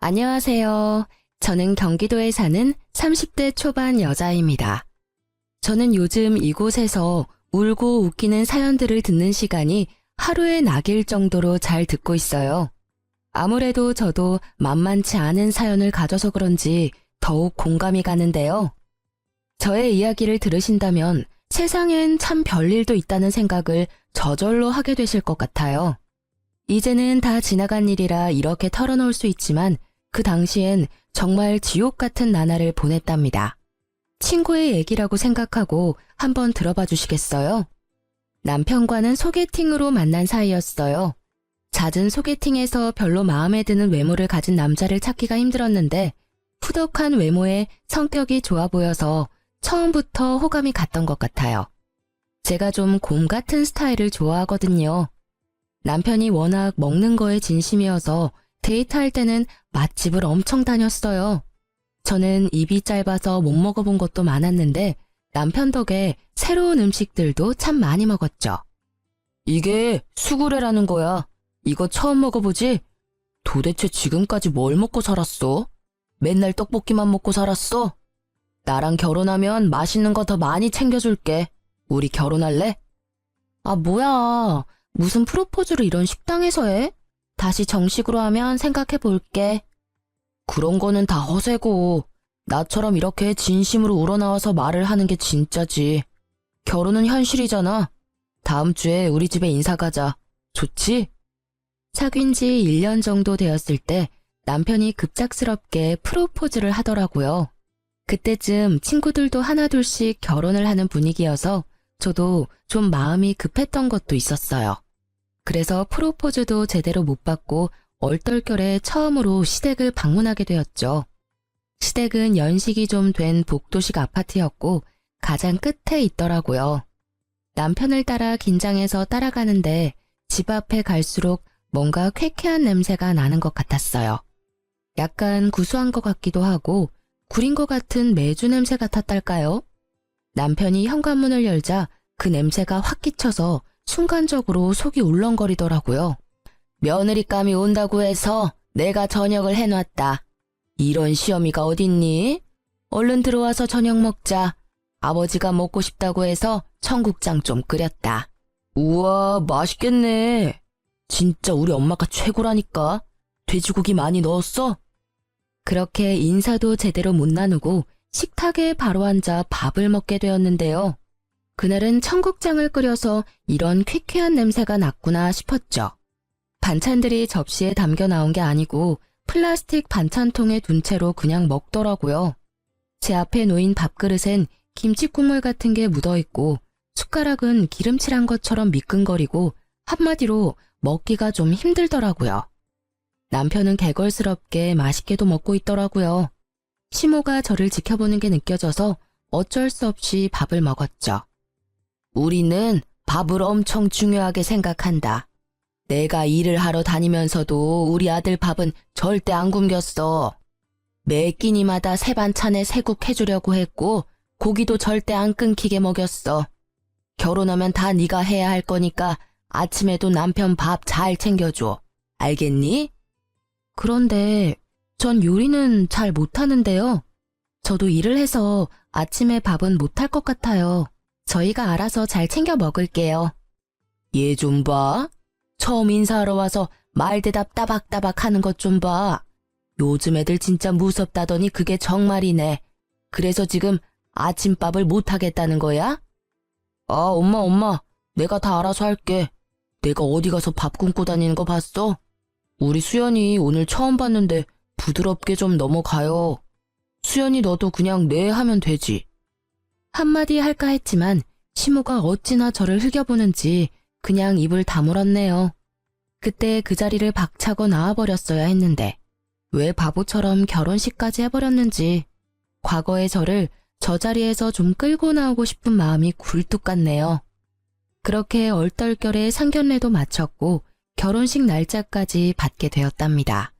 안녕하세요. 저는 경기도에 사는 30대 초반 여자입니다. 저는 요즘 이곳에서 울고 웃기는 사연들을 듣는 시간이 하루에 낙일 정도로 잘 듣고 있어요. 아무래도 저도 만만치 않은 사연을 가져서 그런지 더욱 공감이 가는데요. 저의 이야기를 들으신다면 세상엔 참 별일도 있다는 생각을 저절로 하게 되실 것 같아요. 이제는 다 지나간 일이라 이렇게 털어놓을 수 있지만 그 당시엔 정말 지옥 같은 나날을 보냈답니다. 친구의 얘기라고 생각하고 한번 들어봐 주시겠어요? 남편과는 소개팅으로 만난 사이였어요. 잦은 소개팅에서 별로 마음에 드는 외모를 가진 남자를 찾기가 힘들었는데 후덕한 외모에 성격이 좋아 보여서 처음부터 호감이 갔던 것 같아요. 제가 좀 곰 같은 스타일을 좋아하거든요. 남편이 워낙 먹는 거에 진심이어서 데이트할 때는 맛집을 엄청 다녔어요. 저는 입이 짧아서 못 먹어본 것도 많았는데 남편 덕에 새로운 음식들도 참 많이 먹었죠. 이게 수구레라는 거야. 이거 처음 먹어보지? 도대체 지금까지 뭘 먹고 살았어? 맨날 떡볶이만 먹고 살았어? 나랑 결혼하면 맛있는 거 더 많이 챙겨줄게. 우리 결혼할래? 아, 뭐야. 무슨 프로포즈를 이런 식당에서 해? 다시 정식으로 하면 생각해 볼게. 그런 거는 다 허세고 나처럼 이렇게 진심으로 우러나와서 말을 하는 게 진짜지. 결혼은 현실이잖아. 다음 주에 우리 집에 인사 가자. 좋지? 사귄 지 1년 정도 되었을 때 남편이 급작스럽게 프로포즈를 하더라고요. 그때쯤 친구들도 하나둘씩 결혼을 하는 분위기여서 저도 좀 마음이 급했던 것도 있었어요. 그래서 프로포즈도 제대로 못 받고 얼떨결에 처음으로 시댁을 방문하게 되었죠. 시댁은 연식이 좀 된 복도식 아파트였고 가장 끝에 있더라고요. 남편을 따라 긴장해서 따라가는데 집 앞에 갈수록 뭔가 쾌쾌한 냄새가 나는 것 같았어요. 약간 구수한 것 같기도 하고 구린 것 같은 메주 냄새 같았달까요? 남편이 현관문을 열자 그 냄새가 확 끼쳐서 순간적으로 속이 울렁거리더라고요. 며느리감이 온다고 해서 내가 저녁을 해놨다. 이런 시어미가 어딨니? 얼른 들어와서 저녁 먹자. 아버지가 먹고 싶다고 해서 청국장 좀 끓였다. 우와, 맛있겠네. 진짜 우리 엄마가 최고라니까. 돼지고기 많이 넣었어? 그렇게 인사도 제대로 못 나누고 식탁에 바로 앉아 밥을 먹게 되었는데요. 그날은 청국장을 끓여서 이런 퀴퀴한 냄새가 났구나 싶었죠. 반찬들이 접시에 담겨 나온 게 아니고 플라스틱 반찬통에 둔 채로 그냥 먹더라고요. 제 앞에 놓인 밥그릇엔 김치국물 같은 게 묻어있고 숟가락은 기름칠한 것처럼 미끈거리고 한마디로 먹기가 좀 힘들더라고요. 남편은 개걸스럽게 맛있게도 먹고 있더라고요. 시모가 저를 지켜보는 게 느껴져서 어쩔 수 없이 밥을 먹었죠. 우리는 밥을 엄청 중요하게 생각한다. 내가 일을 하러 다니면서도 우리 아들 밥은 절대 안 굶겼어. 매 끼니마다 새 반찬에 새국 해주려고 했고 고기도 절대 안 끊기게 먹였어. 결혼하면 다 네가 해야 할 거니까 아침에도 남편 밥 잘 챙겨줘. 알겠니? 그런데 전 요리는 잘 못하는데요. 저도 일을 해서 아침에 밥은 못할 것 같아요. 저희가 알아서 잘 챙겨 먹을게요. 얘 좀 봐. 처음 인사하러 와서 말대답 따박따박 하는 것 좀 봐. 요즘 애들 진짜 무섭다더니 그게 정말이네. 그래서 지금 아침밥을 못하겠다는 거야? 아, 엄마. 내가 다 알아서 할게. 내가 어디 가서 밥 굶고 다니는 거 봤어? 우리 수연이 오늘 처음 봤는데 부드럽게 좀 넘어가요. 수연이 너도 그냥 네 하면 되지. 한마디 할까 했지만 시모가 어찌나 저를 흘겨보는지 그냥 입을 다물었네요. 그때 그 자리를 박차고 나와버렸어야 했는데 왜 바보처럼 결혼식까지 해버렸는지 과거의 저를 저 자리에서 좀 끌고 나오고 싶은 마음이 굴뚝 같네요. 그렇게 얼떨결에 상견례도 마쳤고 결혼식 날짜까지 받게 되었답니다.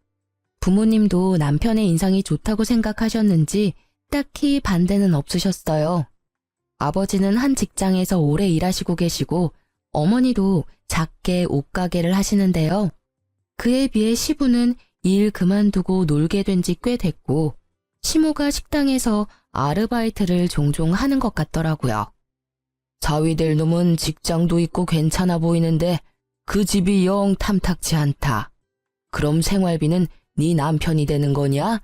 부모님도 남편의 인상이 좋다고 생각하셨는지 딱히 반대는 없으셨어요. 아버지는 한 직장에서 오래 일하시고 계시고 어머니도 작게 옷가게를 하시는데요. 그에 비해 시부는 일 그만두고 놀게 된 지 꽤 됐고 시모가 식당에서 아르바이트를 종종 하는 것 같더라고요. 자위될 놈은 직장도 있고 괜찮아 보이는데 그 집이 영 탐탁치 않다. 그럼 생활비는 네 남편이 되는 거냐?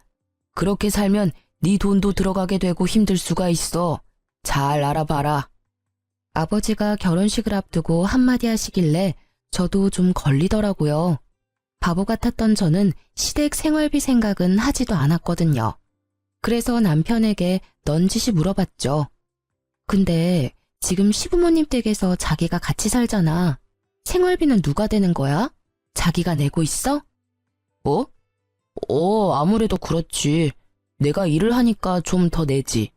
그렇게 살면 네 돈도 들어가게 되고 힘들 수가 있어. 잘 알아봐라. 아버지가 결혼식을 앞두고 한마디 하시길래 저도 좀 걸리더라고요. 바보 같았던 저는 시댁 생활비 생각은 하지도 않았거든요. 그래서 남편에게 넌지시 물어봤죠. 근데 지금 시부모님 댁에서 자기가 같이 살잖아. 생활비는 누가 되는 거야? 자기가 내고 있어? 뭐? 아무래도 그렇지. 내가 일을 하니까 좀 더 내지.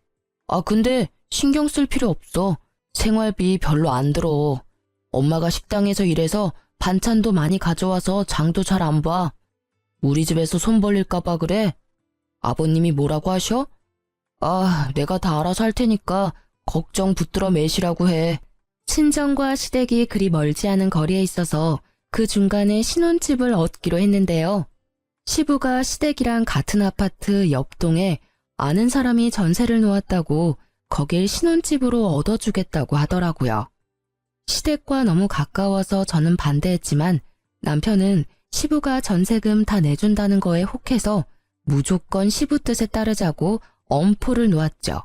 아, 근데 신경 쓸 필요 없어. 생활비 별로 안 들어. 엄마가 식당에서 일해서 반찬도 많이 가져와서 장도 잘 안 봐. 우리 집에서 손 벌릴까봐 그래. 아버님이 뭐라고 하셔? 아, 내가 다 알아서 할 테니까 걱정 붙들어 매시라고 해. 친정과 시댁이 그리 멀지 않은 거리에 있어서 그 중간에 신혼집을 얻기로 했는데요. 시부가 시댁이랑 같은 아파트 옆동에 아는 사람이 전세를 놓았다고 거길 신혼집으로 얻어주겠다고 하더라고요. 시댁과 너무 가까워서 저는 반대했지만 남편은 시부가 전세금 다 내준다는 거에 혹해서 무조건 시부 뜻에 따르자고 엄포를 놓았죠.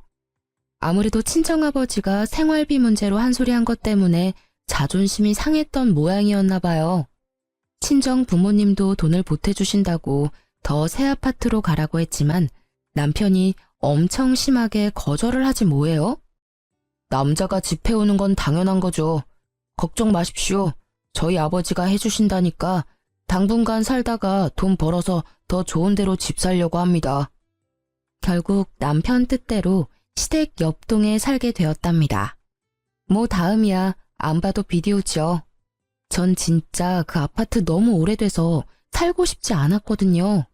아무래도 친정아버지가 생활비 문제로 한 소리 한 것 때문에 자존심이 상했던 모양이었나 봐요. 친정 부모님도 돈을 보태주신다고 더 새 아파트로 가라고 했지만 남편이 엄청 심하게 거절을 하지 뭐예요? 남자가 집 해오는 건 당연한 거죠. 걱정 마십시오. 저희 아버지가 해주신다니까 당분간 살다가 돈 벌어서 더 좋은 데로 집 살려고 합니다. 결국 남편 뜻대로 시댁 옆동에 살게 되었답니다. 뭐 다음이야 안 봐도 비디오죠. 전 진짜 그 아파트 너무 오래돼서 살고 싶지 않았거든요.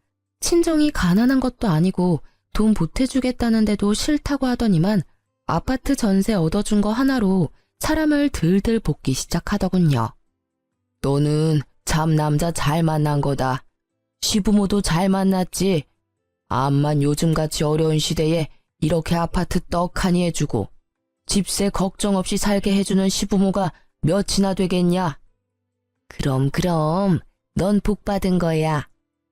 친정이 가난한 것도 아니고 돈 보태주겠다는데도 싫다고 하더니만 아파트 전세 얻어준 거 하나로 사람을 들들 볶기 시작하더군요. 너는 참 남자 잘 만난 거다. 시부모도 잘 만났지. 암만 요즘같이 어려운 시대에 이렇게 아파트 떡하니 해주고 집세 걱정 없이 살게 해주는 시부모가 몇이나 되겠냐? 그럼 넌 복 받은 거야.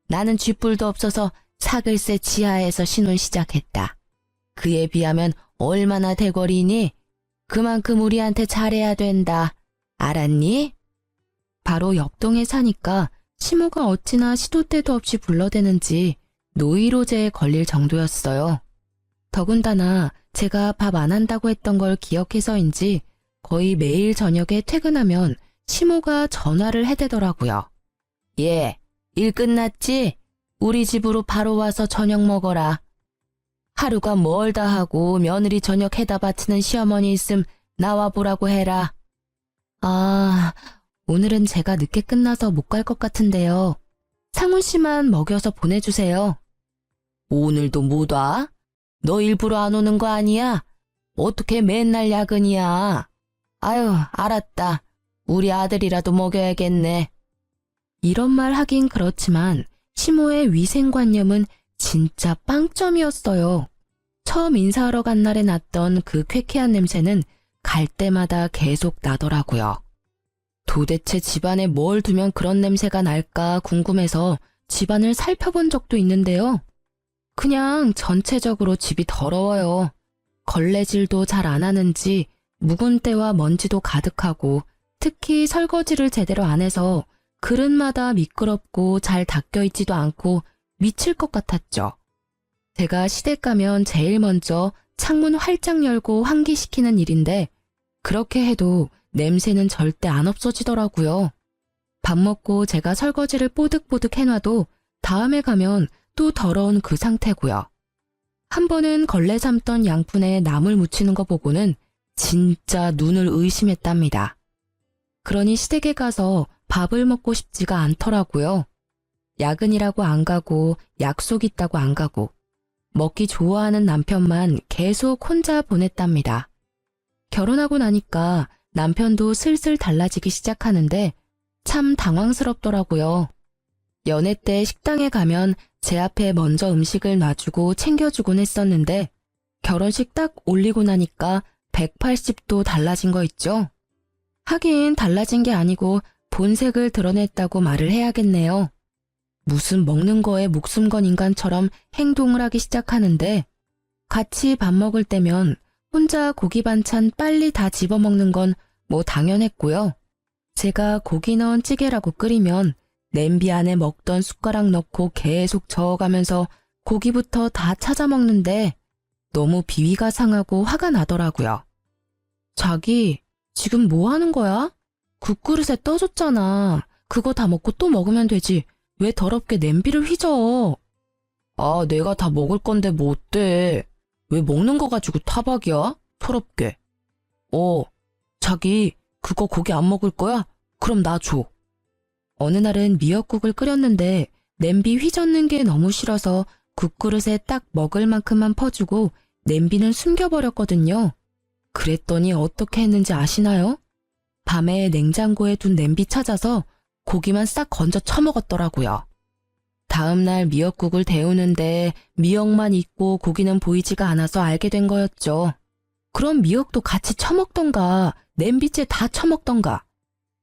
나는 쥐뿔도 없어서 사글세 지하에서 신혼 시작했다. 그에 비하면 얼마나 대거리니? 그만큼 우리한테 잘해야 된다. 알았니? 바로 옆동에 사니까 시모가 어찌나 시도 때도 없이 불러대는지 노이로제에 걸릴 정도였어요. 더군다나 제가 밥 안 한다고 했던 걸 기억해서인지 거의 매일 저녁에 퇴근하면 시모가 전화를 해대더라고요. 예, 일 끝났지? 우리 집으로 바로 와서 저녁 먹어라. 하루가 멀다 하고 며느리 저녁 해다 바치는 시어머니 있음 나와보라고 해라. 아, 오늘은 제가 늦게 끝나서 못 갈 것 같은데요. 상훈 씨만 먹여서 보내주세요. 오늘도 못 와? 너 일부러 안 오는 거 아니야? 어떻게 맨날 야근이야? 아유, 알았다. 우리 아들이라도 먹여야겠네. 이런 말 하긴 그렇지만 시모의 위생관념은 진짜 빵점이었어요. 처음 인사하러 간 날에 났던 그 쾌쾌한 냄새는 갈 때마다 계속 나더라고요. 도대체 집안에 뭘 두면 그런 냄새가 날까 궁금해서 집안을 살펴본 적도 있는데요. 그냥 전체적으로 집이 더러워요. 걸레질도 잘 안 하는지 묵은 때와 먼지도 가득하고 특히 설거지를 제대로 안 해서 그릇마다 미끄럽고 잘 닦여있지도 않고 미칠 것 같았죠. 제가 시댁 가면 제일 먼저 창문 활짝 열고 환기시키는 일인데 그렇게 해도 냄새는 절대 안 없어지더라고요. 밥 먹고 제가 설거지를 뽀득뽀득 해놔도 다음에 가면 또 더러운 그 상태고요. 한 번은 걸레 삶던 양푼에 나물 묻히는 거 보고는 진짜 눈을 의심했답니다. 그러니 시댁에 가서 밥을 먹고 싶지가 않더라고요. 야근이라고 안 가고 약속 있다고 안 가고 먹기 좋아하는 남편만 계속 혼자 보냈답니다. 결혼하고 나니까 남편도 슬슬 달라지기 시작하는데 참 당황스럽더라고요. 연애 때 식당에 가면 제 앞에 먼저 음식을 놔주고 챙겨주곤 했었는데 결혼식 딱 올리고 나니까 180도 달라진 거 있죠? 하긴 달라진 게 아니고 본색을 드러냈다고 말을 해야겠네요. 무슨 먹는 거에 목숨 건 인간처럼 행동을 하기 시작하는데 같이 밥 먹을 때면 혼자 고기 반찬 빨리 다 집어먹는 건 뭐 당연했고요. 제가 고기 넣은 찌개라고 끓이면 냄비 안에 먹던 숟가락 넣고 계속 저어가면서 고기부터 다 찾아 먹는데 너무 비위가 상하고 화가 나더라고요. 자기, 지금 뭐 하는 거야? 국그릇에 떠줬잖아. 그거 다 먹고 또 먹으면 되지. 왜 더럽게 냄비를 휘저? 아, 내가 다 먹을 건데 뭐 어때? 왜 먹는 거 가지고 타박이야? 서럽게. 자기, 그거 고기 안 먹을 거야? 그럼 나 줘. 어느 날은 미역국을 끓였는데 냄비 휘젓는 게 너무 싫어서 국그릇에 딱 먹을 만큼만 퍼주고 냄비는 숨겨버렸거든요. 그랬더니 어떻게 했는지 아시나요? 밤에 냉장고에 둔 냄비 찾아서 고기만 싹 건져 처먹었더라고요. 다음날 미역국을 데우는데 미역만 있고 고기는 보이지가 않아서 알게 된 거였죠. 그럼 미역도 같이 처먹던가 냄비째 다 처먹던가.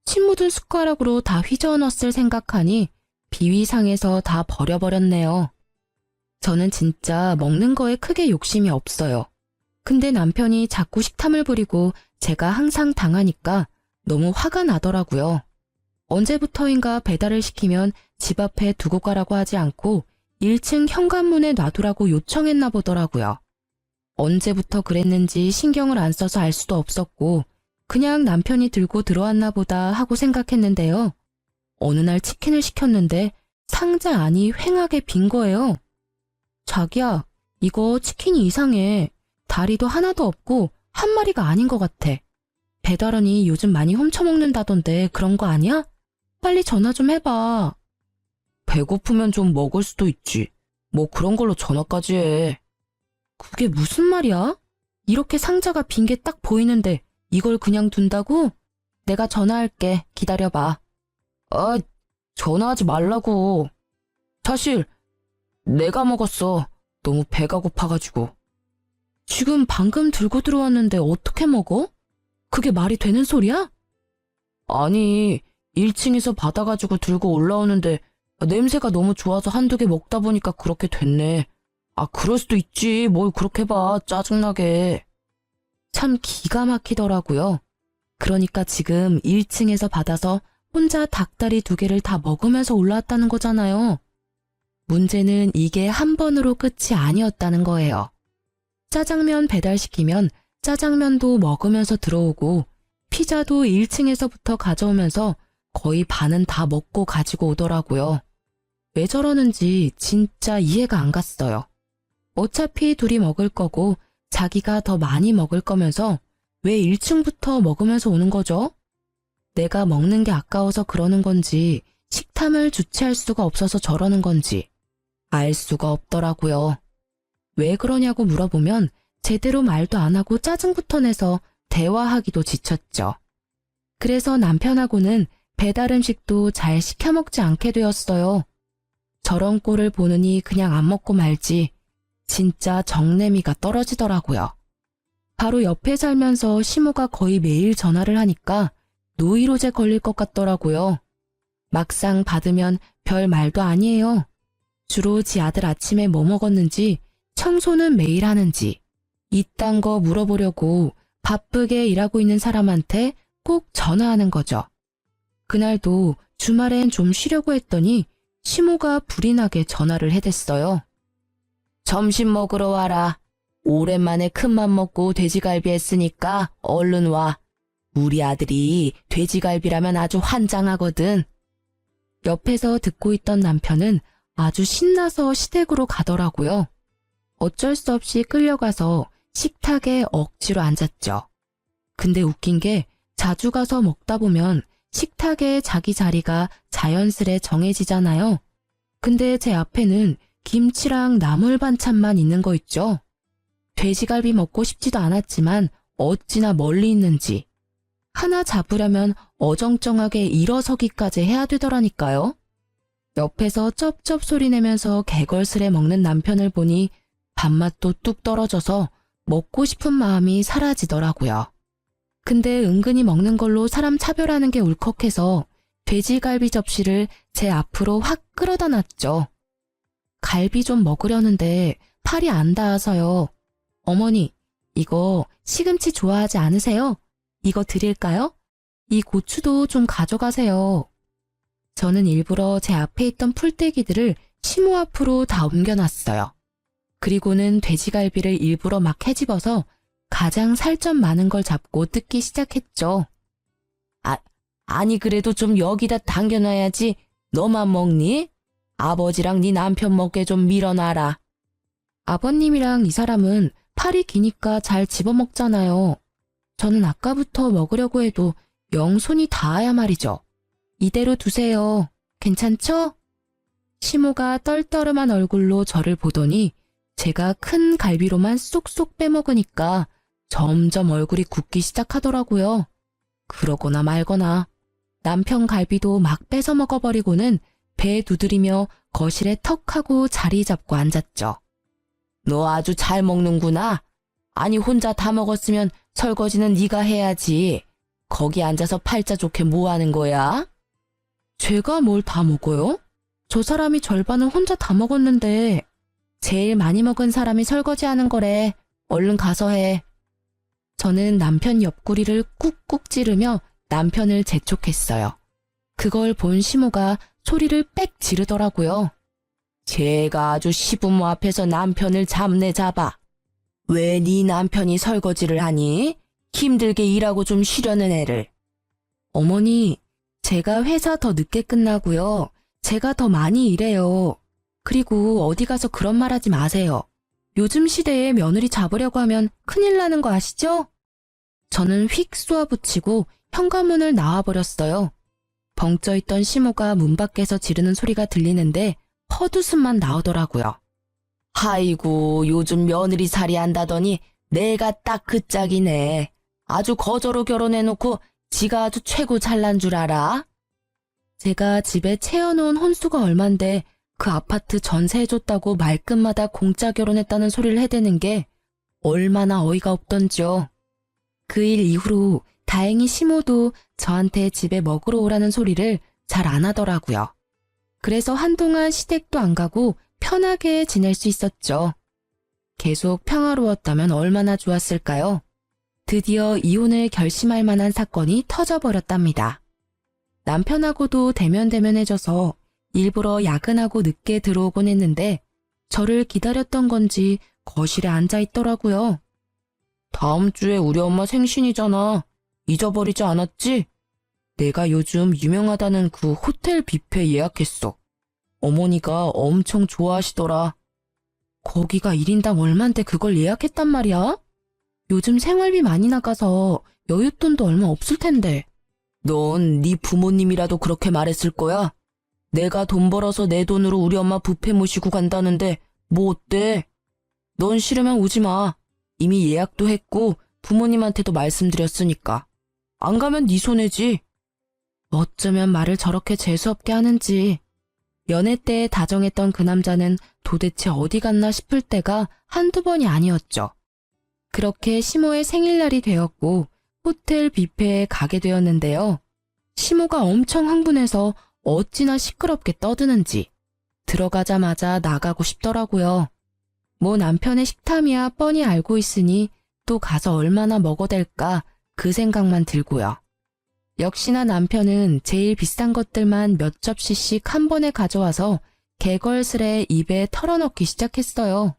침 묻은 숟가락으로 다 휘저어 넣었을 생각하니 비위 상해서 다 버려버렸네요. 저는 진짜 먹는 거에 크게 욕심이 없어요. 근데 남편이 자꾸 식탐을 부리고 제가 항상 당하니까 너무 화가 나더라고요. 언제부터인가 배달을 시키면 집 앞에 두고 가라고 하지 않고 1층 현관문에 놔두라고 요청했나 보더라고요. 언제부터 그랬는지 신경을 안 써서 알 수도 없었고 그냥 남편이 들고 들어왔나 보다 하고 생각했는데요. 어느 날 치킨을 시켰는데 상자 안이 휑하게 빈 거예요. 자기야, 이거 치킨이 이상해. 다리도 하나도 없고 한 마리가 아닌 것 같아. 배달원이 요즘 많이 훔쳐먹는다던데 그런 거 아니야? 빨리 전화 좀 해봐. 배고프면 좀 먹을 수도 있지. 뭐 그런 걸로 전화까지 해. 그게 무슨 말이야? 이렇게 상자가 빈 게 딱 보이는데 이걸 그냥 둔다고? 내가 전화할게. 기다려봐. 아, 전화하지 말라고. 사실 내가 먹었어. 너무 배가 고파가지고. 지금 방금 들고 들어왔는데 어떻게 먹어? 그게 말이 되는 소리야? 아니, 1층에서 받아가지고 들고 올라오는데 냄새가 너무 좋아서 한두 개 먹다 보니까 그렇게 됐네. 아, 그럴 수도 있지. 뭘 그렇게 봐. 짜증나게. 참 기가 막히더라고요. 그러니까 지금 1층에서 받아서 혼자 닭다리 2개를 다 먹으면서 올라왔다는 거잖아요. 문제는 이게 한 번으로 끝이 아니었다는 거예요. 짜장면 배달시키면 짜장면도 먹으면서 들어오고 피자도 1층에서부터 가져오면서 거의 반은 다 먹고 가지고 오더라고요. 왜 저러는지 진짜 이해가 안 갔어요. 어차피 둘이 먹을 거고 자기가 더 많이 먹을 거면서 왜 1층부터 먹으면서 오는 거죠? 내가 먹는 게 아까워서 그러는 건지 식탐을 주체할 수가 없어서 저러는 건지 알 수가 없더라고요. 왜 그러냐고 물어보면 제대로 말도 안 하고 짜증부터 내서 대화하기도 지쳤죠. 그래서 남편하고는 배달 음식도 잘 시켜 먹지 않게 되었어요. 저런 꼴을 보느니 그냥 안 먹고 말지 진짜 정내미가 떨어지더라고요. 바로 옆에 살면서 시모가 거의 매일 전화를 하니까 노이로제 걸릴 것 같더라고요. 막상 받으면 별 말도 아니에요. 주로 지 아들 아침에 뭐 먹었는지, 청소는 매일 하는지, 이딴 거 물어보려고 바쁘게 일하고 있는 사람한테 꼭 전화하는 거죠. 그날도 주말엔 좀 쉬려고 했더니 시모가 불이 나게 전화를 해댔어요. 점심 먹으러 와라. 오랜만에 큰맘 먹고 돼지갈비 했으니까 얼른 와. 우리 아들이 돼지갈비라면 아주 환장하거든. 옆에서 듣고 있던 남편은 아주 신나서 시댁으로 가더라고요. 어쩔 수 없이 끌려가서 식탁에 억지로 앉았죠. 근데 웃긴 게 자주 가서 먹다 보면 식탁에 자기 자리가 자연스레 정해지잖아요. 근데 제 앞에는 김치랑 나물 반찬만 있는 거 있죠. 돼지갈비 먹고 싶지도 않았지만 어찌나 멀리 있는지. 하나 잡으려면 어정쩡하게 일어서기까지 해야 되더라니까요. 옆에서 쩝쩝 소리 내면서 개걸스레 먹는 남편을 보니 밥맛도 뚝 떨어져서 먹고 싶은 마음이 사라지더라고요. 근데 은근히 먹는 걸로 사람 차별하는 게 울컥해서 돼지갈비 접시를 제 앞으로 확 끌어다 놨죠. 갈비 좀 먹으려는데 팔이 안 닿아서요. 어머니, 이거 시금치 좋아하지 않으세요? 이거 드릴까요? 이 고추도 좀 가져가세요. 저는 일부러 제 앞에 있던 풀떼기들을 시모 앞으로 다 옮겨놨어요. 그리고는 돼지갈비를 일부러 막 헤집어서 가장 살점 많은 걸 잡고 뜯기 시작했죠. 아니 그래도 좀 여기다 당겨놔야지. 너만 먹니? 아버지랑 네 남편 먹게 좀 밀어놔라. 아버님이랑 이 사람은 팔이 기니까 잘 집어먹잖아요. 저는 아까부터 먹으려고 해도 영 손이 닿아야 말이죠. 이대로 두세요. 괜찮죠? 시모가 떨떠름한 얼굴로 저를 보더니 제가 큰 갈비로만 쏙쏙 빼먹으니까 점점 얼굴이 굳기 시작하더라고요. 그러거나 말거나 남편 갈비도 막 뺏어 먹어버리고는 배 두드리며 거실에 턱 하고 자리 잡고 앉았죠. 너 아주 잘 먹는구나. 아니 혼자 다 먹었으면 설거지는 네가 해야지. 거기 앉아서 팔자 좋게 뭐 하는 거야? 제가 뭘 다 먹어요? 저 사람이 절반은 혼자 다 먹었는데 제일 많이 먹은 사람이 설거지하는 거래. 얼른 가서 해. 저는 남편 옆구리를 꾹꾹 찌르며 남편을 재촉했어요. 그걸 본 시모가 소리를 빽 지르더라고요. 제가 아주 시부모 앞에서 남편을 잡네 잡아. 왜 네 남편이 설거지를 하니? 힘들게 일하고 좀 쉬려는 애를. 어머니, 제가 회사 더 늦게 끝나고요. 제가 더 많이 일해요. 그리고 어디 가서 그런 말 하지 마세요. 요즘 시대에 며느리 잡으려고 하면 큰일 나는 거 아시죠? 저는 휙 쏘아붙이고 현관문을 나와버렸어요. 벙쪄있던 시모가 문 밖에서 지르는 소리가 들리는데 헛웃음만 나오더라고요. 아이고 요즘 며느리 살이 한다더니 내가 딱 그 짝이네. 아주 거저로 결혼해놓고 지가 아주 최고 잘난 줄 알아? 제가 집에 채워놓은 혼수가 얼만데 그 아파트 전세해줬다고 말끝마다 공짜 결혼했다는 소리를 해대는 게 얼마나 어이가 없던지요. 그 일 이후로 다행히 시모도 저한테 집에 먹으러 오라는 소리를 잘 안 하더라고요. 그래서 한동안 시댁도 안 가고 편하게 지낼 수 있었죠. 계속 평화로웠다면 얼마나 좋았을까요? 드디어 이혼을 결심할 만한 사건이 터져버렸답니다. 남편하고도 대면대면해져서 일부러 야근하고 늦게 들어오곤 했는데 저를 기다렸던 건지 거실에 앉아 있더라고요. 다음 주에 우리 엄마 생신이잖아. 잊어버리지 않았지? 내가 요즘 유명하다는 그 호텔 뷔페 예약했어. 어머니가 엄청 좋아하시더라. 거기가 1인당 얼만데 그걸 예약했단 말이야? 요즘 생활비 많이 나가서 여윳돈도 얼마 없을 텐데. 넌 네 부모님이라도 그렇게 말했을 거야? 내가 돈 벌어서 내 돈으로 우리 엄마 뷔페 모시고 간다는데 뭐 어때? 넌 싫으면 오지 마. 이미 예약도 했고 부모님한테도 말씀드렸으니까. 안 가면 네 손해지. 어쩌면 말을 저렇게 재수없게 하는지. 연애 때 다정했던 그 남자는 도대체 어디 갔나 싶을 때가 한두 번이 아니었죠. 그렇게 시모의 생일날이 되었고 호텔 뷔페에 가게 되었는데요. 시모가 엄청 흥분해서 어찌나 시끄럽게 떠드는지 들어가자마자 나가고 싶더라고요. 뭐 남편의 식탐이야 뻔히 알고 있으니 또 가서 얼마나 먹어댈까 그 생각만 들고요. 역시나 남편은 제일 비싼 것들만 몇 접시씩 한 번에 가져와서 개걸스레 입에 털어넣기 시작했어요.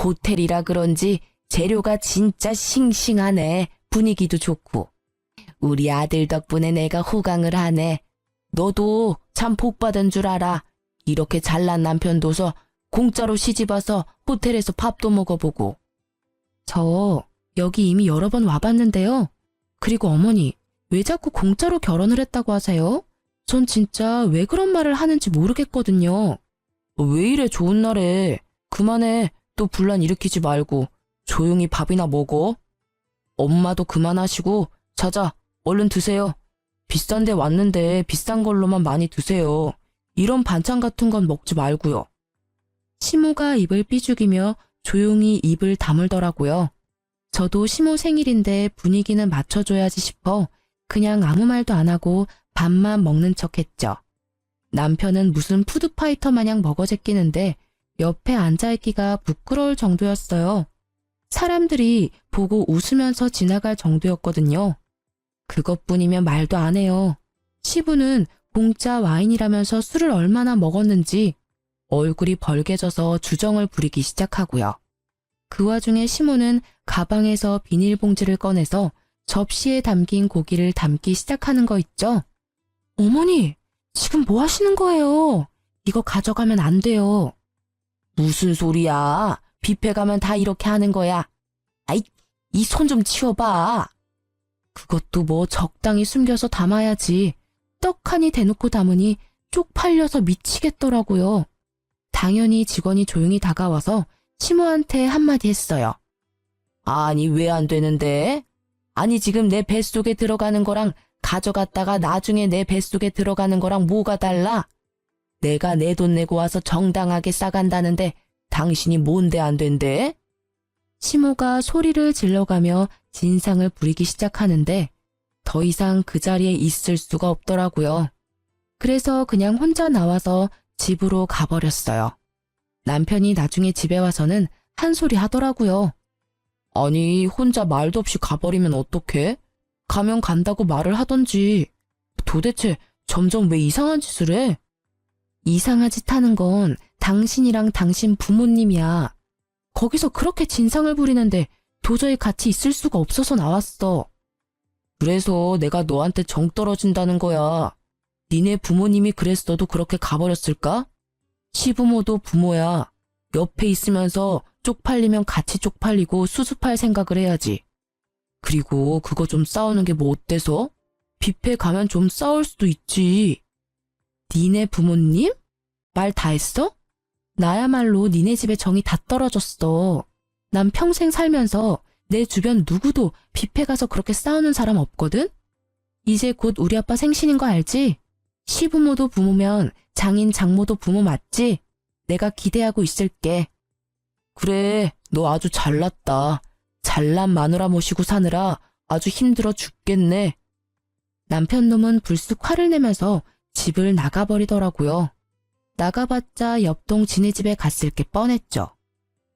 호텔이라 그런지 재료가 진짜 싱싱하네. 분위기도 좋고. 우리 아들 덕분에 내가 호강을 하네. 너도 참 복받은 줄 알아. 이렇게 잘난 남편 둬서 공짜로 시집와서 호텔에서 밥도 먹어보고. 저 여기 이미 여러 번 와봤는데요. 그리고 어머니, 왜 자꾸 공짜로 결혼을 했다고 하세요? 전 진짜 왜 그런 말을 하는지 모르겠거든요. 왜 이래 좋은 날에. 그만해. 또 분란 일으키지 말고 조용히 밥이나 먹어. 엄마도 그만하시고 자자 얼른 드세요. 비싼 데 왔는데 비싼 걸로만 많이 드세요. 이런 반찬 같은 건 먹지 말고요. 시모가 입을 삐죽이며 조용히 입을 다물더라고요. 저도 시모 생일인데 분위기는 맞춰줘야지 싶어 그냥 아무 말도 안 하고 밥만 먹는 척했죠. 남편은 무슨 푸드파이터 마냥 먹어제끼는데 옆에 앉아있기가 부끄러울 정도였어요. 사람들이 보고 웃으면서 지나갈 정도였거든요. 그것뿐이면 말도 안 해요. 시부는 공짜 와인이라면서 술을 얼마나 먹었는지 얼굴이 벌개져서 주정을 부리기 시작하고요. 그 와중에 시모는 가방에서 비닐봉지를 꺼내서 접시에 담긴 고기를 담기 시작하는 거 있죠? 어머니, 지금 뭐 하시는 거예요? 이거 가져가면 안 돼요. 무슨 소리야? 뷔페 가면 다 이렇게 하는 거야. 아이, 이 손 좀 치워봐. 그것도 뭐 적당히 숨겨서 담아야지. 떡하니 대놓고 담으니 쪽팔려서 미치겠더라고요. 당연히 직원이 조용히 다가와서 시모한테 한마디 했어요. 아니, 왜 안 되는데? 아니, 지금 내 뱃속에 들어가는 거랑 가져갔다가 나중에 내 뱃속에 들어가는 거랑 뭐가 달라? 내가 내 돈 내고 와서 정당하게 싸간다는데 당신이 뭔데 안 된대? 시모가 소리를 질러가며 진상을 부리기 시작하는데 더 이상 그 자리에 있을 수가 없더라고요. 그래서 그냥 혼자 나와서 집으로 가버렸어요. 남편이 나중에 집에 와서는 한 소리 하더라고요. 아니, 혼자 말도 없이 가버리면 어떡해? 가면 간다고 말을 하던지. 도대체 점점 왜 이상한 짓을 해? 이상한 짓 하는 건 당신이랑 당신 부모님이야. 거기서 그렇게 진상을 부리는데 도저히 같이 있을 수가 없어서 나왔어. 그래서 내가 너한테 정 떨어진다는 거야. 니네 부모님이 그랬어도 그렇게 가버렸을까? 시부모도 부모야. 옆에 있으면서 쪽팔리면 같이 쪽팔리고 수습할 생각을 해야지. 그리고 그거 좀 싸우는 게 뭐 어때서? 뷔페 가면 좀 싸울 수도 있지. 니네 부모님? 말 다 했어? 나야말로 니네 집에 정이 다 떨어졌어. 난 평생 살면서 내 주변 누구도 뷔페 가서 그렇게 싸우는 사람 없거든? 이제 곧 우리 아빠 생신인 거 알지? 시부모도 부모면 장인 장모도 부모 맞지? 내가 기대하고 있을게. 그래, 너 아주 잘났다. 잘난 마누라 모시고 사느라 아주 힘들어 죽겠네. 남편 놈은 불쑥 화를 내면서 집을 나가버리더라고요. 나가봤자 옆동 지네 집에 갔을 게 뻔했죠.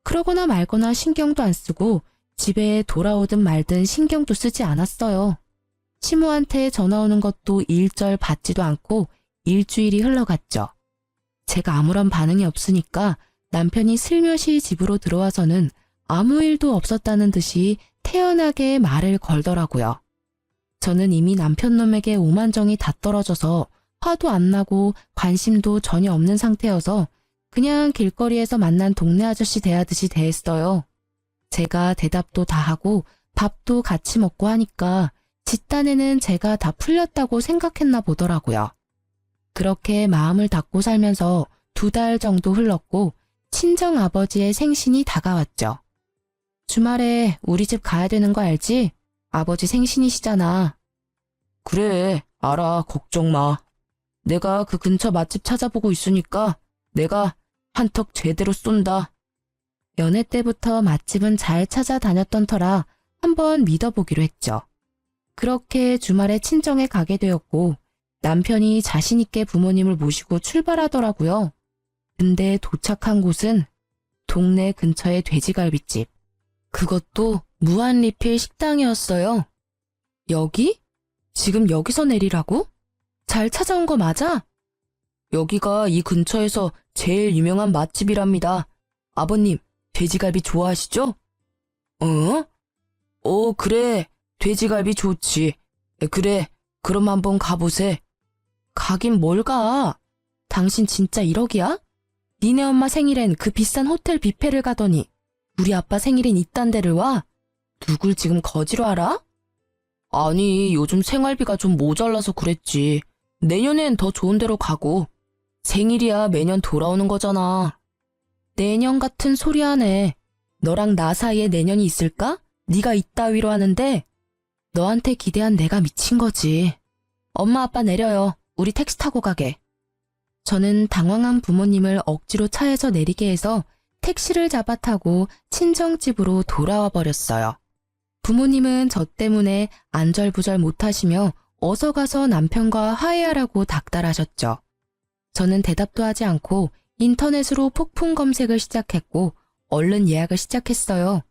그러거나 말거나 신경도 안 쓰고 집에 돌아오든 말든 신경도 쓰지 않았어요. 시모한테 전화 오는 것도 일절 받지도 않고 일주일이 흘러갔죠. 제가 아무런 반응이 없으니까 남편이 슬며시 집으로 들어와서는 아무 일도 없었다는 듯이 태연하게 말을 걸더라고요. 저는 이미 남편 놈에게 오만정이 다 떨어져서 화도 안 나고 관심도 전혀 없는 상태여서 그냥 길거리에서 만난 동네 아저씨 대하듯이 대했어요. 제가 대답도 다 하고 밥도 같이 먹고 하니까 뒷단에는 제가 다 풀렸다고 생각했나 보더라고요. 그렇게 마음을 닫고 살면서 2달 정도 흘렀고 친정 아버지의 생신이 다가왔죠. 주말에 우리 집 가야 되는 거 알지? 아버지 생신이시잖아. 그래, 알아. 걱정 마. 내가 그 근처 맛집 찾아보고 있으니까 내가 한턱 제대로 쏜다. 연애 때부터 맛집은 잘 찾아다녔던 터라 한번 믿어보기로 했죠. 그렇게 주말에 친정에 가게 되었고 남편이 자신있게 부모님을 모시고 출발하더라고요. 근데 도착한 곳은 동네 근처의 돼지갈비집. 그것도 무한리필 식당이었어요. 여기? 지금 여기서 내리라고? 잘 찾아온 거 맞아? 여기가 이 근처에서 제일 유명한 맛집이랍니다. 아버님, 돼지갈비 좋아하시죠? 그래. 돼지갈비 좋지. 그래, 그럼 한번 가보세. 가긴 뭘 가? 당신 진짜 1억이야? 니네 엄마 생일엔 그 비싼 호텔 뷔페를 가더니 우리 아빠 생일엔 이딴 데를 와? 누굴 지금 거지로 알아? 아니, 요즘 생활비가 좀 모자라서 그랬지. 내년엔 더 좋은 데로 가고. 생일이야 매년 돌아오는 거잖아. 내년 같은 소리 하네. 너랑 나 사이에 내년이 있을까? 네가 이따위로 하는데 너한테 기대한 내가 미친 거지. 엄마 아빠 내려요. 우리 택시 타고 가게. 저는 당황한 부모님을 억지로 차에서 내리게 해서 택시를 잡아 타고 친정집으로 돌아와 버렸어요. 부모님은 저 때문에 안절부절 못하시며 어서 가서 남편과 화해하라고 닥달하셨죠. 저는 대답도 하지 않고 인터넷으로 폭풍 검색을 시작했고 얼른 예약을 시작했어요.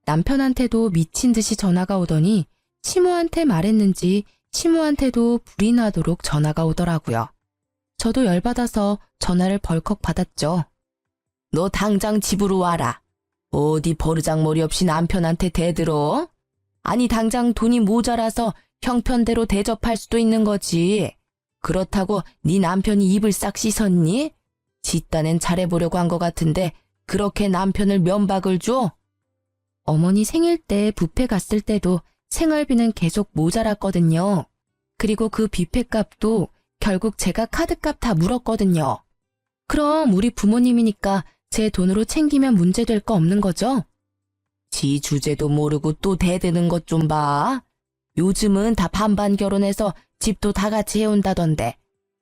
남편한테도 미친 듯이 전화가 오더니 시모한테 말했는지 시모한테도 불이 나도록 전화가 오더라고요. 저도 열받아서 전화를 벌컥 받았죠. 너 당장 집으로 와라. 어디 버르장머리 없이 남편한테 대들어? 아니 당장 돈이 모자라서 형편대로 대접할 수도 있는 거지. 그렇다고 네 남편이 입을 싹 씻었니? 지 딴엔 잘해보려고 한 것 같은데 그렇게 남편을 면박을 줘? 어머니 생일 때 뷔페 갔을 때도 생활비는 계속 모자랐거든요. 그리고 그 뷔페 값도 결국 제가 카드값 다 물었거든요. 그럼 우리 부모님이니까 제 돈으로 챙기면 문제될 거 없는 거죠? 지 주제도 모르고 또 대드는 것 좀 봐. 요즘은 다 반반 결혼해서 집도 다 같이 해온다던데.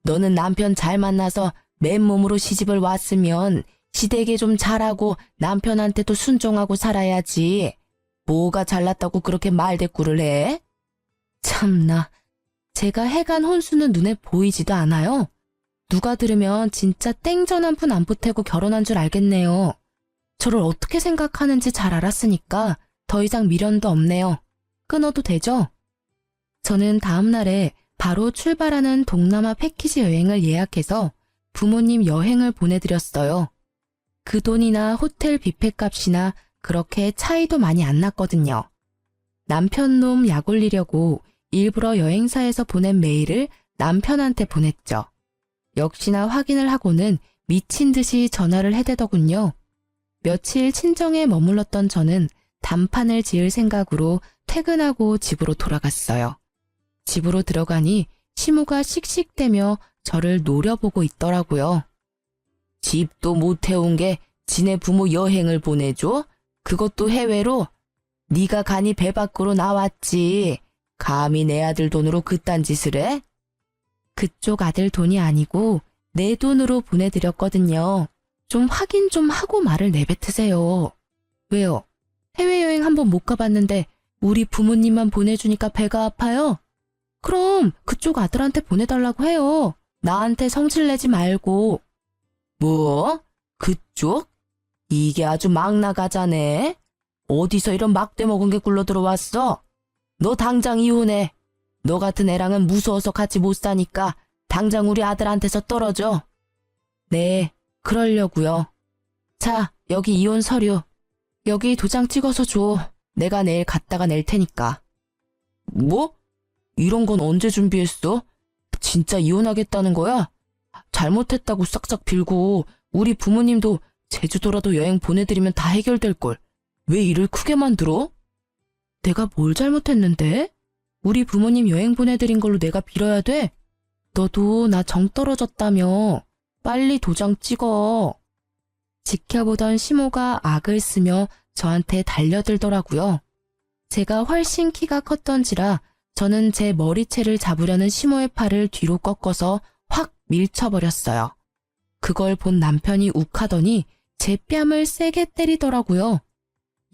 너는 남편 잘 만나서 맨몸으로 시집을 왔으면 시댁에 좀 잘하고 남편한테도 순종하고 살아야지. 뭐가 잘났다고 그렇게 말대꾸를 해? 참나, 제가 해간 혼수는 눈에 보이지도 않아요. 누가 들으면 진짜 땡전 한 푼 안 보태고 결혼한 줄 알겠네요. 저를 어떻게 생각하는지 잘 알았으니까 더 이상 미련도 없네요. 끊어도 되죠? 저는 다음 날에 바로 출발하는 동남아 패키지 여행을 예약해서 부모님 여행을 보내드렸어요. 그 돈이나 호텔 뷔페 값이나 그렇게 차이도 많이 안 났거든요. 남편 놈 약 올리려고 일부러 여행사에서 보낸 메일을 남편한테 보냈죠. 역시나 확인을 하고는 미친 듯이 전화를 해대더군요. 며칠 친정에 머물렀던 저는 단판을 지을 생각으로 퇴근하고 집으로 돌아갔어요. 집으로 들어가니 시모가 씩씩대며 저를 노려보고 있더라고요. 집도 못 해온 게 지네 부모 여행을 보내줘? 그것도 해외로? 네가 가니 배 밖으로 나왔지. 감히 내 아들 돈으로 그딴 짓을 해? 그쪽 아들 돈이 아니고 내 돈으로 보내드렸거든요. 좀 확인 좀 하고 말을 내뱉으세요. 왜요? 해외여행 한번 못 가봤는데 우리 부모님만 보내주니까 배가 아파요? 그럼 그쪽 아들한테 보내달라고 해요. 나한테 성질내지 말고. 뭐? 그쪽? 이게 아주 막 나가자네. 어디서 이런 막대 먹은 게 굴러 들어왔어? 너 당장 이혼해. 너 같은 애랑은 무서워서 같이 못 사니까 당장 우리 아들한테서 떨어져. 네, 그러려고요. 자, 여기 이혼 서류. 여기 도장 찍어서 줘. 내가 내일 갖다가 낼 테니까. 뭐? 이런 건 언제 준비했어? 진짜 이혼하겠다는 거야? 잘못했다고 싹싹 빌고 우리 부모님도 제주도라도 여행 보내드리면 다 해결될걸. 왜 일을 크게 만들어? 내가 뭘 잘못했는데? 우리 부모님 여행 보내드린 걸로 내가 빌어야 돼? 너도 나 정 떨어졌다며. 빨리 도장 찍어. 지켜보던 시모가 악을 쓰며 저한테 달려들더라고요. 제가 훨씬 키가 컸던지라 저는 제 머리채를 잡으려는 시모의 팔을 뒤로 꺾어서 확 밀쳐버렸어요. 그걸 본 남편이 욱하더니 제 뺨을 세게 때리더라고요.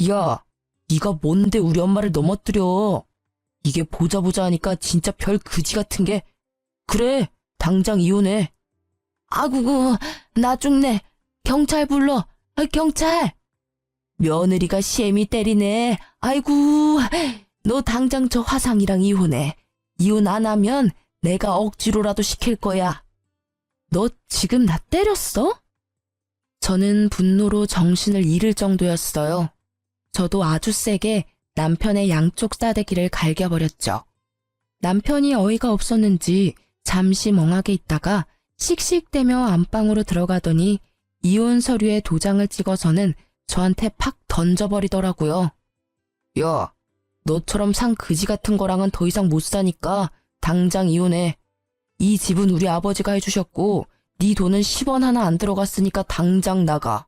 야, 네가 뭔데 우리 엄마를 넘어뜨려. 이게 보자 하니까 진짜 별 그지 같은 게. 그래, 당장 이혼해. 아구구, 나 죽네. 경찰 불러. 경찰. 며느리가 시애미 때리네. 아이고, 너 당장 저 화상이랑 이혼해. 이혼 안 하면 내가 억지로라도 시킬 거야. 너 지금 나 때렸어? 저는 분노로 정신을 잃을 정도였어요. 저도 아주 세게 남편의 양쪽 싸대기를 갈겨버렸죠. 남편이 어이가 없었는지 잠시 멍하게 있다가 씩씩대며 안방으로 들어가더니 이혼 서류에 도장을 찍어서는 저한테 팍 던져버리더라고요. 야, 너처럼 상 그지 같은 거랑은 더 이상 못 사니까 당장 이혼해. 이 집은 우리 아버지가 해주셨고 네 돈은 10원 하나 안 들어갔으니까 당장 나가.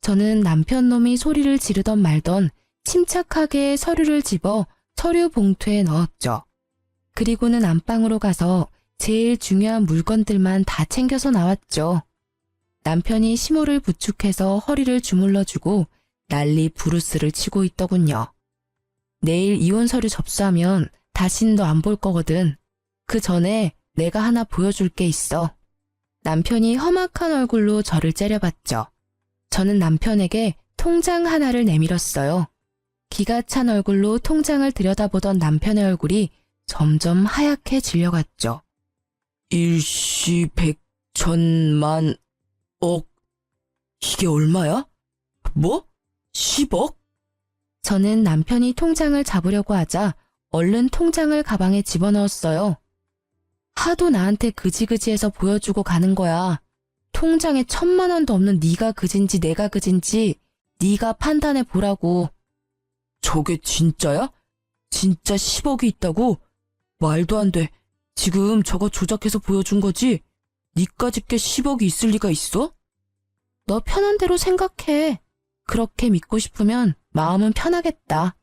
저는 남편 놈이 소리를 지르던 말던 침착하게 서류를 집어 서류 봉투에 넣었죠. 그리고는 안방으로 가서 제일 중요한 물건들만 다 챙겨서 나왔죠. 남편이 시모를 부축해서 허리를 주물러주고 난리 부르스를 치고 있더군요. 내일 이혼 서류 접수하면 다신 너 안 볼 거거든. 그 전에 내가 하나 보여줄 게 있어. 남편이 험악한 얼굴로 저를 째려봤죠. 저는 남편에게 통장 하나를 내밀었어요. 기가 찬 얼굴로 통장을 들여다보던 남편의 얼굴이 점점 하얗게 질려갔죠. 일시 백천만 억. 이게 얼마야? 뭐? 10억? 저는 남편이 통장을 잡으려고 하자 얼른 통장을 가방에 집어넣었어요. 하도 나한테 그지그지해서 보여주고 가는 거야. 통장에 1,000만 원도 없는 네가 그진지 내가 그진지 네가 판단해 보라고. 저게 진짜야? 진짜 10억이 있다고? 말도 안 돼. 지금 저거 조작해서 보여준 거지? 니까 집게 10억이 있을 리가 있어? 너 편한 대로 생각해. 그렇게 믿고 싶으면 마음은 편하겠다.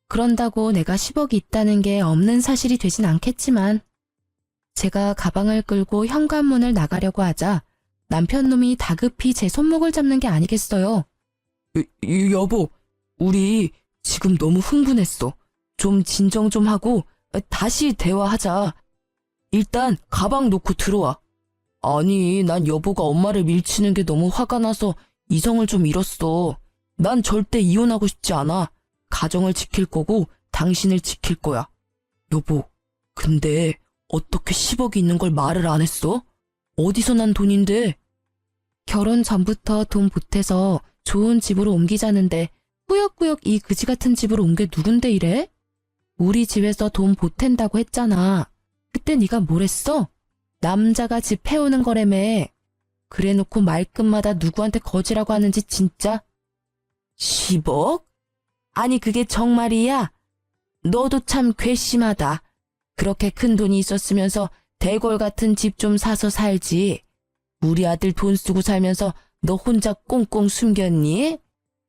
그런다고 내가 10억이 있다는 게 없는 사실이 되진 않겠지만. 제가 가방을 끌고 현관문을 나가려고 하자 남편 놈이 다급히 제 손목을 잡는 게 아니겠어요. 여보, 우리 지금 너무 흥분했어. 좀 진정 좀 하고 다시 대화하자. 일단 가방 놓고 들어와. 아니, 난 여보가 엄마를 밀치는 게 너무 화가 나서 이성을 좀 잃었어. 난 절대 이혼하고 싶지 않아. 가정을 지킬 거고 당신을 지킬 거야. 여보, 근데 어떻게 10억이 있는 걸 말을 안 했어? 어디서 난 돈인데? 결혼 전부터 돈 보태서 좋은 집으로 옮기자는데 꾸역꾸역 이 그지 같은 집으로 온 게 누군데 이래? 우리 집에서 돈 보탠다고 했잖아. 그때 네가 뭘 했어? 남자가 집 해오는 거라며. 그래놓고 말끝마다 누구한테 거지라고 하는지 진짜. 10억? 아니 그게 정말이야? 너도 참 괘씸하다. 그렇게 큰 돈이 있었으면서 대골 같은 집 좀 사서 살지. 우리 아들 돈 쓰고 살면서 너 혼자 꽁꽁 숨겼니?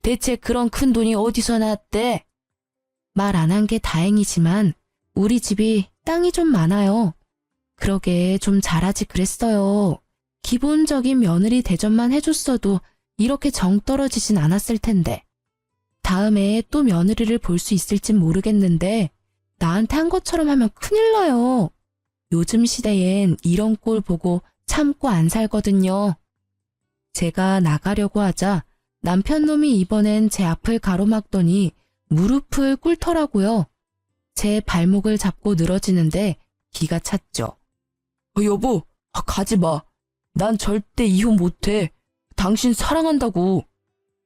대체 그런 큰 돈이 어디서 났대? 말 안 한 게 다행이지만 우리 집이 땅이 좀 많아요. 그러게 좀 잘하지 그랬어요. 기본적인 며느리 대접만 해줬어도 이렇게 정 떨어지진 않았을 텐데. 다음에 또 며느리를 볼 수 있을진 모르겠는데 나한테 한 것처럼 하면 큰일 나요. 요즘 시대엔 이런 꼴 보고 참고 안 살거든요. 제가 나가려고 하자 남편 놈이 이번엔 제 앞을 가로막더니 무릎을 꿇더라고요. 제 발목을 잡고 늘어지는데 기가 찼죠. 여보, 가지 마. 난 절대 이혼 못해. 당신 사랑한다고.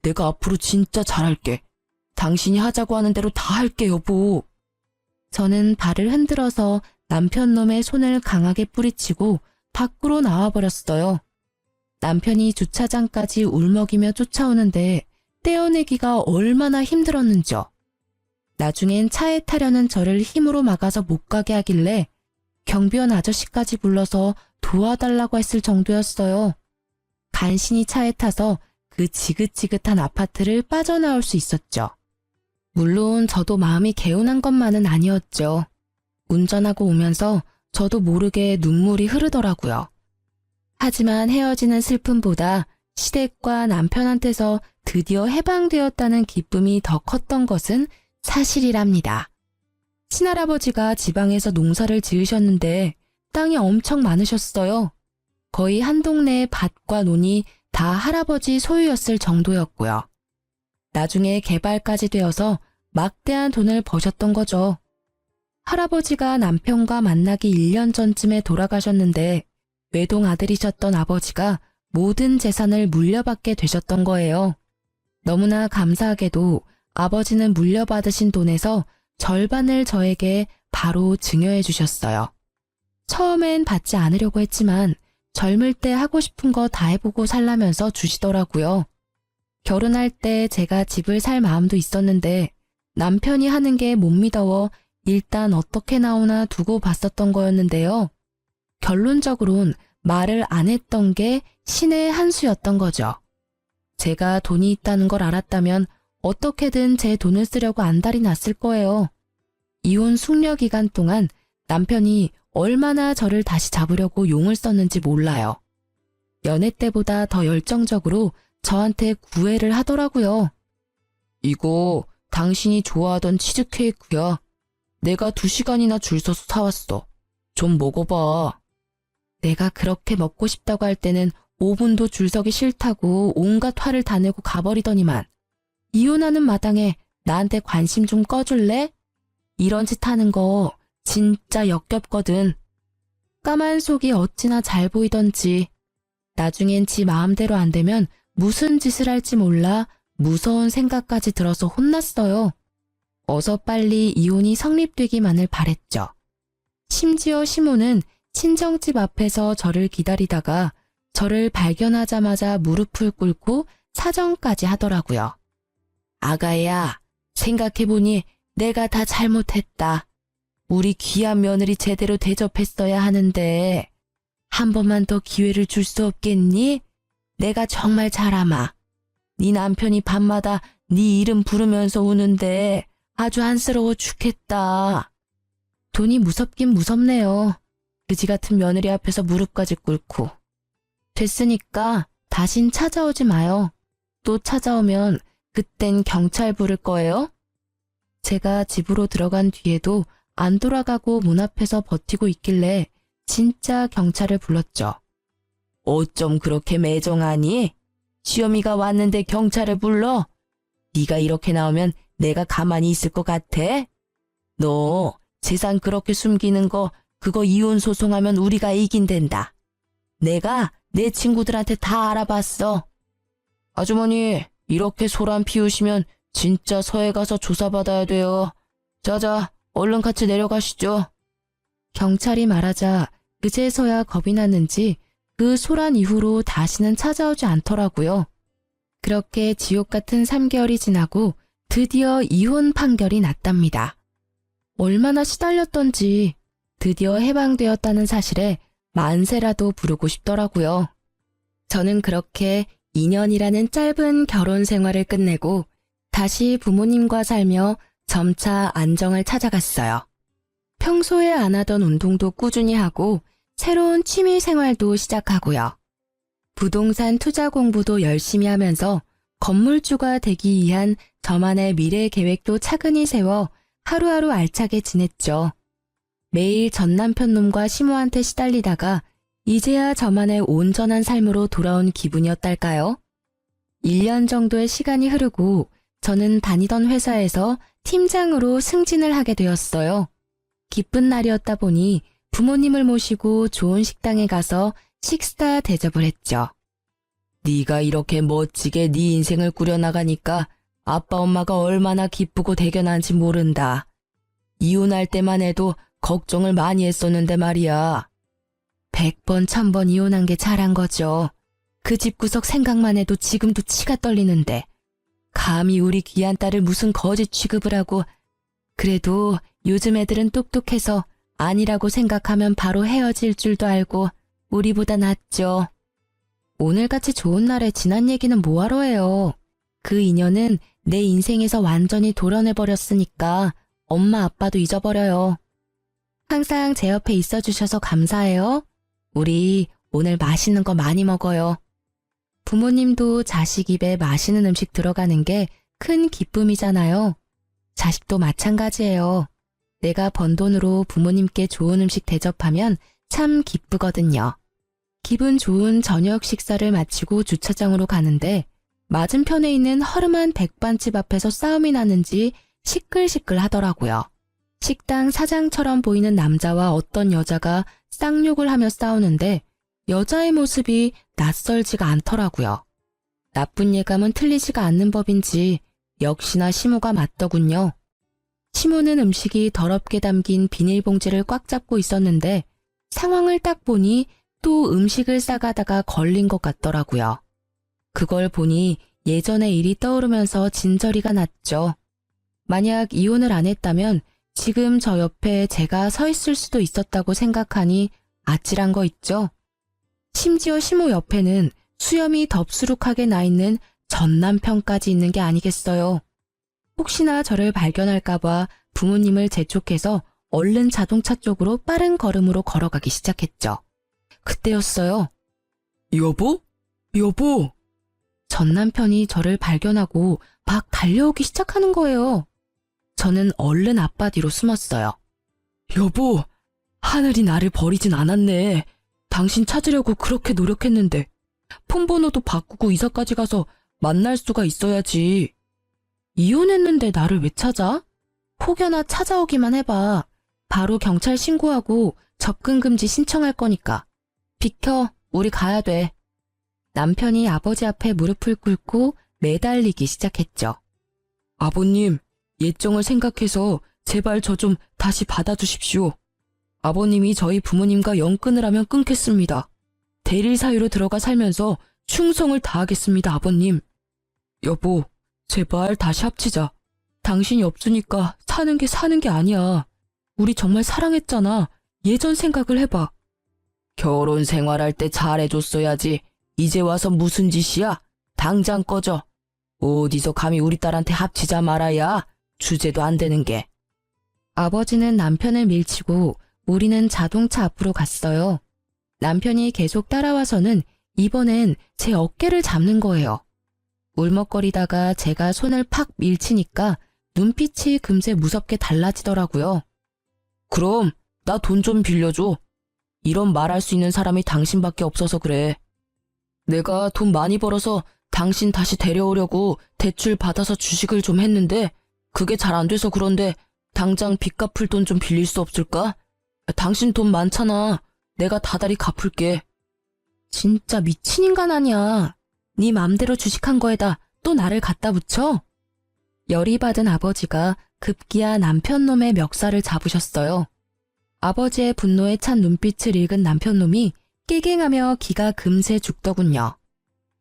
내가 앞으로 진짜 잘할게. 당신이 하자고 하는 대로 다 할게, 여보. 저는 발을 흔들어서 남편 놈의 손을 강하게 뿌리치고 밖으로 나와버렸어요. 남편이 주차장까지 울먹이며 쫓아오는데 떼어내기가 얼마나 힘들었는지요. 나중엔 차에 타려는 저를 힘으로 막아서 못 가게 하길래 경비원 아저씨까지 불러서 도와달라고 했을 정도였어요. 간신히 차에 타서 그 지긋지긋한 아파트를 빠져나올 수 있었죠. 물론 저도 마음이 개운한 것만은 아니었죠. 운전하고 오면서 저도 모르게 눈물이 흐르더라고요. 하지만 헤어지는 슬픔보다 시댁과 남편한테서 드디어 해방되었다는 기쁨이 더 컸던 것은 사실이랍니다. 친할아버지가 지방에서 농사를 지으셨는데 땅이 엄청 많으셨어요. 거의 한 동네의 밭과 논이 다 할아버지 소유였을 정도였고요. 나중에 개발까지 되어서 막대한 돈을 버셨던 거죠. 할아버지가 남편과 만나기 1년 전쯤에 돌아가셨는데 외동 아들이셨던 아버지가 모든 재산을 물려받게 되셨던 거예요. 너무나 감사하게도 아버지는 물려받으신 돈에서 절반을 저에게 바로 증여해 주셨어요. 처음엔 받지 않으려고 했지만 젊을 때 하고 싶은 거 다 해보고 살라면서 주시더라고요. 결혼할 때 제가 집을 살 마음도 있었는데 남편이 하는 게 못 믿어워 일단 어떻게 나오나 두고 봤었던 거였는데요. 결론적으론 말을 안 했던 게 신의 한 수였던 거죠. 제가 돈이 있다는 걸 알았다면 어떻게든 제 돈을 쓰려고 안달이 났을 거예요. 이혼 숙려 기간 동안 남편이 얼마나 저를 다시 잡으려고 용을 썼는지 몰라요. 연애 때보다 더 열정적으로 저한테 구애를 하더라고요. 이거 당신이 좋아하던 치즈케이크야. 내가 2시간이나 줄 서서 사왔어. 좀 먹어봐. 내가 그렇게 먹고 싶다고 할 때는 5분도 줄 서기 싫다고 온갖 화를 다 내고 가버리더니만 이혼하는 마당에 나한테 관심 좀 꺼줄래? 이런 짓 하는 거 진짜 역겹거든. 까만 속이 어찌나 잘 보이던지 나중엔 지 마음대로 안 되면 무슨 짓을 할지 몰라 무서운 생각까지 들어서 혼났어요. 어서 빨리 이혼이 성립되기만을 바랬죠. 심지어 시모는 친정집 앞에서 저를 기다리다가 저를 발견하자마자 무릎을 꿇고 사정까지 하더라고요. 아가야, 생각해보니 내가 다 잘못했다. 우리 귀한 며느리 제대로 대접했어야 하는데 한 번만 더 기회를 줄 수 없겠니? 내가 정말 잘 아마. 네 남편이 밤마다 네 이름 부르면서 우는데 아주 안쓰러워 죽겠다. 돈이 무섭긴 무섭네요. 그지 같은 며느리 앞에서 무릎까지 꿇고. 됐으니까 다신 찾아오지 마요. 또 찾아오면 그땐 경찰 부를 거예요? 제가 집으로 들어간 뒤에도 안 돌아가고 문 앞에서 버티고 있길래 진짜 경찰을 불렀죠. 어쩜 그렇게 매정하니? 시어미가 왔는데 경찰을 불러? 네가 이렇게 나오면 내가 가만히 있을 것 같아? 너 재산 그렇게 숨기는 거 그거 이혼 소송하면 우리가 이긴댄다. 내가 내 친구들한테 다 알아봤어. 아주머니, 이렇게 소란 피우시면 진짜 서해 가서 조사받아야 돼요. 자자, 얼른 같이 내려가시죠. 경찰이 말하자 그제서야 겁이 났는지 그 소란 이후로 다시는 찾아오지 않더라고요. 그렇게 지옥 같은 3개월이 지나고 드디어 이혼 판결이 났답니다. 얼마나 시달렸던지 드디어 해방되었다는 사실에 만세라도 부르고 싶더라고요. 저는 그렇게 2년이라는 짧은 결혼 생활을 끝내고 다시 부모님과 살며 점차 안정을 찾아갔어요. 평소에 안 하던 운동도 꾸준히 하고 새로운 취미 생활도 시작하고요. 부동산 투자 공부도 열심히 하면서 건물주가 되기 위한 저만의 미래 계획도 차근히 세워 하루하루 알차게 지냈죠. 매일 전 남편 놈과 시모한테 시달리다가 이제야 저만의 온전한 삶으로 돌아온 기분이었달까요? 1년 정도의 시간이 흐르고 저는 다니던 회사에서 팀장으로 승진을 하게 되었어요. 기쁜 날이었다 보니 부모님을 모시고 좋은 식당에 가서 식사 대접을 했죠. 네가 이렇게 멋지게 네 인생을 꾸려나가니까 아빠 엄마가 얼마나 기쁘고 대견한지 모른다. 이혼할 때만 해도 걱정을 많이 했었는데 말이야. 100번 1000번 이혼한 게 잘한 거죠. 그 집구석 생각만 해도 지금도 치가 떨리는데 감히 우리 귀한 딸을 무슨 거지 취급을 하고. 그래도 요즘 애들은 똑똑해서 아니라고 생각하면 바로 헤어질 줄도 알고 우리보다 낫죠. 오늘같이 좋은 날에 지난 얘기는 뭐하러 해요. 그 인연은 내 인생에서 완전히 도려내버렸으니까 엄마 아빠도 잊어버려요. 항상 제 옆에 있어주셔서 감사해요. 우리 오늘 맛있는 거 많이 먹어요. 부모님도 자식 입에 맛있는 음식 들어가는 게 큰 기쁨이잖아요. 자식도 마찬가지예요. 내가 번 돈으로 부모님께 좋은 음식 대접하면 참 기쁘거든요. 기분 좋은 저녁 식사를 마치고 주차장으로 가는데 맞은편에 있는 허름한 백반집 앞에서 싸움이 나는지 시끌시끌 하더라고요. 식당 사장처럼 보이는 남자와 어떤 여자가 쌍욕을 하며 싸우는데 여자의 모습이 낯설지가 않더라고요. 나쁜 예감은 틀리지가 않는 법인지 역시나 시모가 맞더군요. 시모는 음식이 더럽게 담긴 비닐봉지를 꽉 잡고 있었는데 상황을 딱 보니 또 음식을 싸가다가 걸린 것 같더라고요. 그걸 보니 예전의 일이 떠오르면서 진저리가 났죠. 만약 이혼을 안 했다면 지금 저 옆에 제가 서 있을 수도 있었다고 생각하니 아찔한 거 있죠. 심지어 시모 옆에는 수염이 덥수룩하게 나 있는 전 남편까지 있는 게 아니겠어요. 혹시나 저를 발견할까봐 부모님을 재촉해서 얼른 자동차 쪽으로 빠른 걸음으로 걸어가기 시작했죠. 그때였어요. 여보? 여보! 전 남편이 저를 발견하고 막 달려오기 시작하는 거예요. 저는 얼른 아빠 뒤로 숨었어요. 여보, 하늘이 나를 버리진 않았네. 당신 찾으려고 그렇게 노력했는데 폰번호도 바꾸고 이사까지 가서 만날 수가 있어야지. 이혼했는데 나를 왜 찾아? 혹여나 찾아오기만 해봐. 바로 경찰 신고하고 접근 금지 신청할 거니까. 비켜, 우리 가야 돼. 남편이 아버지 앞에 무릎을 꿇고 매달리기 시작했죠. 아버님, 예정을 생각해서 제발 저 좀 다시 받아주십시오. 아버님이 저희 부모님과 연 끊으라면 끊겠습니다. 대릴 사유로 들어가 살면서 충성을 다하겠습니다, 아버님. 여보, 제발 다시 합치자. 당신이 없으니까 사는 게 아니야. 우리 정말 사랑했잖아. 예전 생각을 해봐. 결혼 생활할 때 잘해줬어야지. 이제 와서 무슨 짓이야? 당장 꺼져. 어디서 감히 우리 딸한테 합치자 말아야. 주제도 안 되는 게. 아버지는 남편을 밀치고 우리는 자동차 앞으로 갔어요. 남편이 계속 따라와서는 이번엔 제 어깨를 잡는 거예요. 울먹거리다가 제가 손을 팍 밀치니까 눈빛이 금세 무섭게 달라지더라고요. 그럼 나 돈 좀 빌려줘. 이런 말할 수 있는 사람이 당신밖에 없어서 그래. 내가 돈 많이 벌어서 당신 다시 데려오려고 대출 받아서 주식을 좀 했는데 그게 잘 안 돼서 그런데 당장 빚 갚을 돈 좀 빌릴 수 없을까? 당신 돈 많잖아. 내가 다달이 갚을게. 진짜 미친 인간 아니야. 네 맘대로 주식한 거에다 또 나를 갖다 붙여? 열이 받은 아버지가 급기야 남편 놈의 멱살을 잡으셨어요. 아버지의 분노에 찬 눈빛을 읽은 남편 놈이 깨갱하며 기가 금세 죽더군요.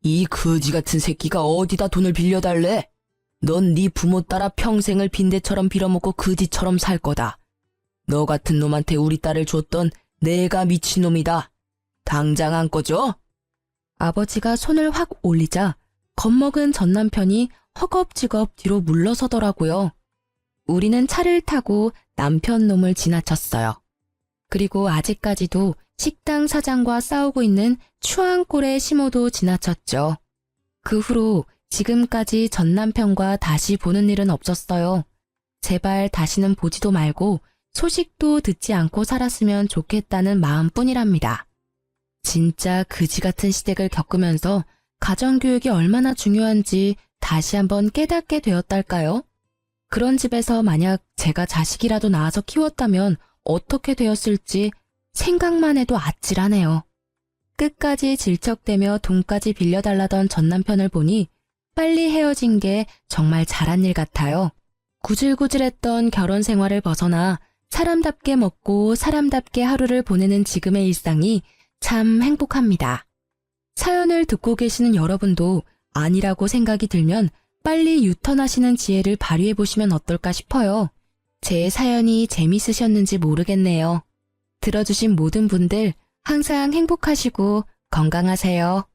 이 거지 같은 새끼가 어디다 돈을 빌려달래? 넌 네 부모 따라 평생을 빈대처럼 빌어먹고 거지처럼 살 거다. 너 같은 놈한테 우리 딸을 줬던 내가 미친놈이다. 당장 안 꺼져? 아버지가 손을 확 올리자 겁먹은 전 남편이 허겁지겁 뒤로 물러서더라고요. 우리는 차를 타고 남편 놈을 지나쳤어요. 그리고 아직까지도 식당 사장과 싸우고 있는 추앙골의 시모도 지나쳤죠. 그 후로 지금까지 전 남편과 다시 보는 일은 없었어요. 제발 다시는 보지도 말고 소식도 듣지 않고 살았으면 좋겠다는 마음뿐이랍니다. 진짜 그지 같은 시댁을 겪으면서 가정교육이 얼마나 중요한지 다시 한번 깨닫게 되었달까요? 그런 집에서 만약 제가 자식이라도 낳아서 키웠다면 어떻게 되었을지 생각만 해도 아찔하네요. 끝까지 질척대며 돈까지 빌려달라던 전 남편을 보니 빨리 헤어진 게 정말 잘한 일 같아요. 구질구질했던 결혼 생활을 벗어나 사람답게 먹고 사람답게 하루를 보내는 지금의 일상이 참 행복합니다. 사연을 듣고 계시는 여러분도 아니라고 생각이 들면 빨리 유턴하시는 지혜를 발휘해 보시면 어떨까 싶어요. 제 사연이 재밌으셨는지 모르겠네요. 들어주신 모든 분들 항상 행복하시고 건강하세요.